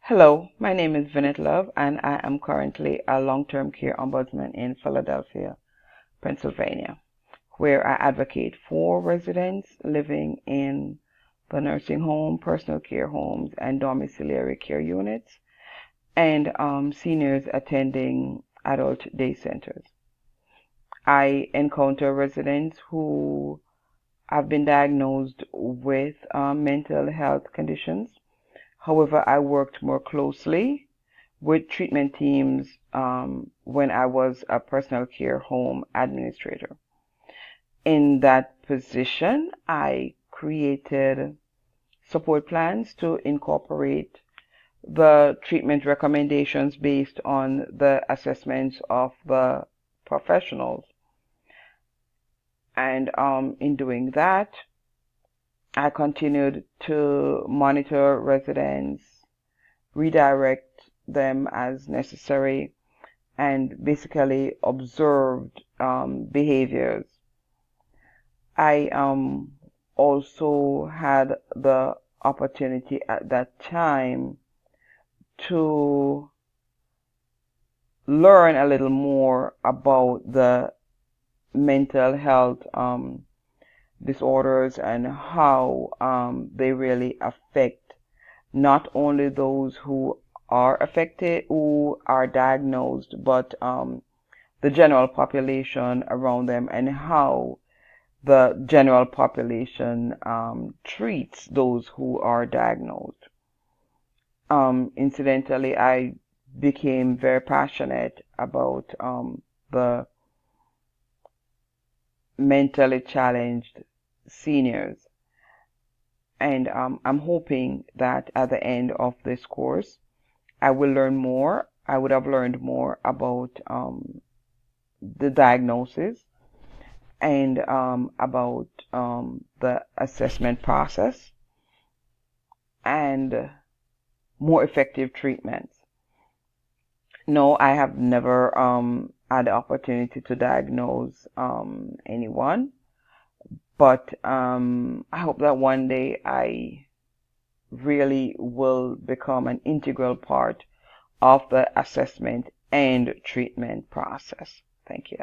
Hello, my name is Vinette Love, and I am currently a long-term care ombudsman in Philadelphia, Pennsylvania, where I advocate for residents living in the nursing home, personal care homes, and domiciliary care units, and seniors attending adult day centers. I encounter residents who have been diagnosed with mental health conditions. However, I worked more closely with treatment teams when I was a personal care home administrator. In that position, I created support plans to incorporate the treatment recommendations based on the assessments of the professionals. And in doing that, I continued to monitor residents, redirect them as necessary, and basically observed behaviors. I also had the opportunity at that time to learn a little more about the mental health disorders and how they really affect not only those who are affected, who are diagnosed, but the general population around them, and how the general population treats those who are diagnosed. Incidentally, I became very passionate about the mentally challenged seniors. And I'm hoping that at the end of this course, I will learn more. I would have learned more about the diagnosis and about the assessment process and more effective treatments. No, I have never had the opportunity to diagnose anyone, but I hope that one day I really will become an integral part of the assessment and treatment process. Thank you.